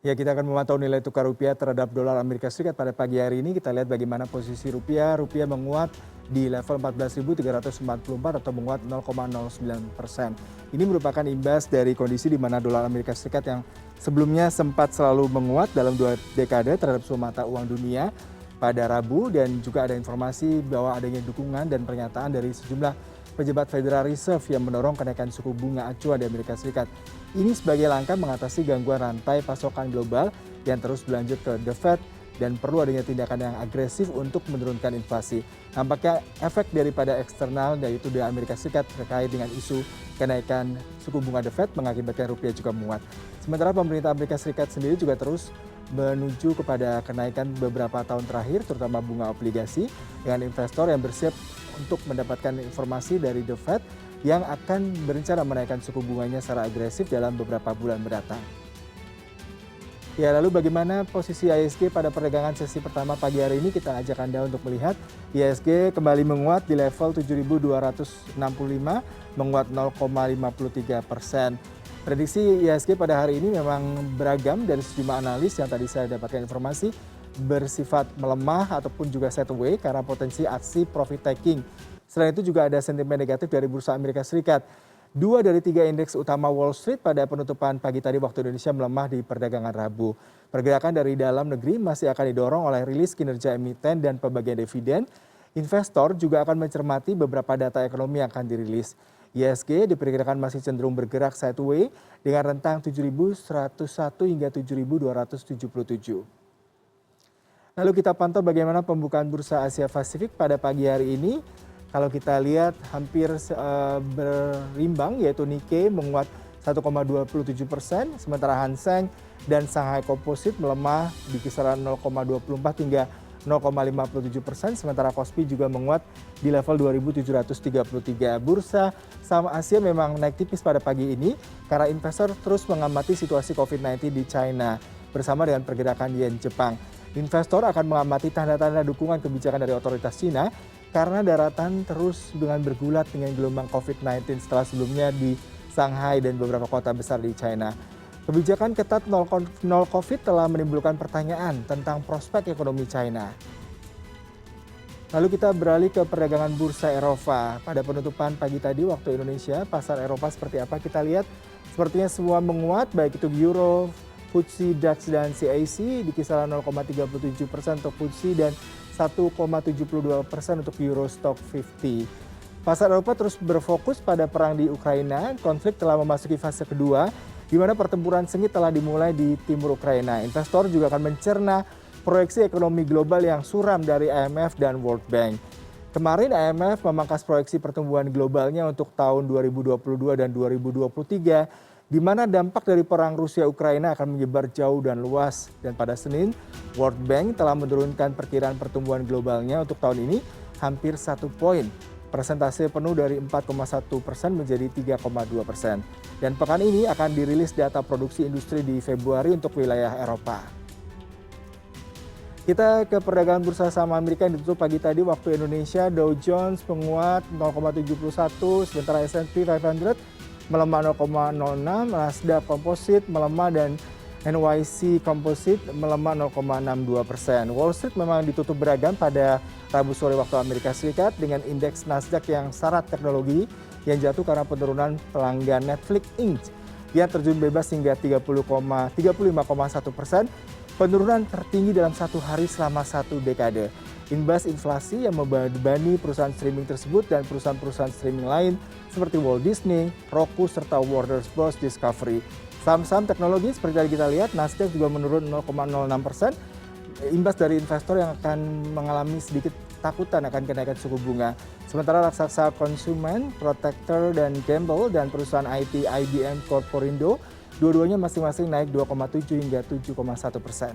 Ya, kita akan memantau nilai tukar rupiah terhadap dolar Amerika Serikat pada pagi hari ini. Kita lihat bagaimana posisi rupiah. Rupiah menguat di level 14.344 atau menguat 0,09%. Ini merupakan imbas dari kondisi di mana dolar Amerika Serikat yang sebelumnya sempat selalu menguat dalam 2 dekade terhadap suku mata uang dunia pada Rabu, dan juga ada informasi bahwa adanya dukungan dan pernyataan dari sejumlah pejabat Federal Reserve yang mendorong kenaikan suku bunga acuan di Amerika Serikat. Ini sebagai langkah mengatasi gangguan rantai pasokan global yang terus berlanjut ke The Fed dan perlu adanya tindakan yang agresif untuk menurunkan inflasi. Nampaknya efek daripada eksternal yaitu di Amerika Serikat terkait dengan isu kenaikan suku bunga The Fed mengakibatkan rupiah juga menguat. Sementara pemerintah Amerika Serikat sendiri juga terus menuju kepada kenaikan beberapa tahun terakhir, terutama bunga obligasi, dengan investor yang bersiap untuk mendapatkan informasi dari The Fed yang akan berencana menaikkan suku bunganya secara agresif dalam beberapa bulan mendatang. Ya, lalu bagaimana posisi IHSG pada perdagangan sesi pertama pagi hari ini? Kita ajak Anda untuk melihat IHSG kembali menguat di level 7.265, menguat 0,53%. Prediksi IHSG pada hari ini memang beragam dari sejumlah analis yang tadi saya dapatkan informasi bersifat melemah ataupun juga sideways karena potensi aksi profit taking. Selain itu juga ada sentimen negatif dari Bursa Amerika Serikat. 2 dari 3 indeks utama Wall Street pada penutupan pagi tadi waktu Indonesia melemah di perdagangan Rabu. Pergerakan dari dalam negeri masih akan didorong oleh rilis kinerja emiten dan pembagian dividen. Investor juga akan mencermati beberapa data ekonomi yang akan dirilis. IHSG diperkirakan masih cenderung bergerak sideways dengan rentang 7.101 hingga 7.277. Lalu kita pantau bagaimana pembukaan bursa Asia Pasifik pada pagi hari ini. Kalau kita lihat hampir berimbang, yaitu Nikkei menguat 1,27%, sementara Hang Seng dan Shanghai Composite melemah di kisaran 0,24 hingga 0,57%, sementara Kospi juga menguat di level 2.733. Bursa saham Asia memang naik tipis pada pagi ini karena investor terus mengamati situasi COVID-19 di China bersama dengan pergerakan yen Jepang. Investor akan mengamati tanda-tanda dukungan kebijakan dari otoritas Cina karena daratan terus dengan bergulat dengan gelombang COVID-19 setelah sebelumnya di Shanghai dan beberapa kota besar di China. Kebijakan ketat nol COVID telah menimbulkan pertanyaan tentang prospek ekonomi China. Lalu kita beralih ke perdagangan bursa Eropa. Pada penutupan pagi tadi waktu Indonesia, pasar Eropa seperti apa kita lihat? Sepertinya semua menguat, baik itu Euro, FTSE, DAX, dan CAC di kisaran 0,37% untuk FTSE dan 1,72% untuk Euro Stock 50. Pasar Eropa terus berfokus pada perang di Ukraina. Konflik telah memasuki fase kedua, di mana pertempuran sengit telah dimulai di timur Ukraina. Investor juga akan mencerna proyeksi ekonomi global yang suram dari IMF dan World Bank. Kemarin IMF memangkas proyeksi pertumbuhan globalnya untuk tahun 2022 dan 2023, di mana dampak dari perang Rusia-Ukraina akan menyebar jauh dan luas. Dan pada Senin, World Bank telah menurunkan perkiraan pertumbuhan globalnya untuk tahun ini hampir 1 poin. Persentase penuh dari 4,1% menjadi 3,2%. Dan pekan ini akan dirilis data produksi industri di Februari untuk wilayah Eropa. Kita ke perdagangan bursa saham Amerika yang ditutup pagi tadi waktu Indonesia. Dow Jones menguat 0,71, sementara S&P 500 melemah 0,06, Nasdaq Composite melemah dan NYC Composite melemah 0,62%. Wall Street memang ditutup beragam pada Rabu sore waktu Amerika Serikat dengan indeks Nasdaq yang syarat teknologi yang jatuh karena penurunan pelanggan Netflix Inc. yang terjun bebas hingga 35,1%, penurunan tertinggi dalam satu hari selama 1 dekade. Imbas inflasi yang membebani perusahaan streaming tersebut dan perusahaan-perusahaan streaming lain seperti Walt Disney, Roku, serta Warner Bros. Discovery. Saham-saham teknologi seperti tadi kita lihat, Nasdaq juga menurun 0,06%, imbas dari investor yang akan mengalami sedikit takutan akan kenaikan suku bunga. Sementara raksasa konsumen, Protector dan Gamble, dan perusahaan IT IBM Corporindo, dua-duanya masing-masing naik 2,7 hingga 7,1%.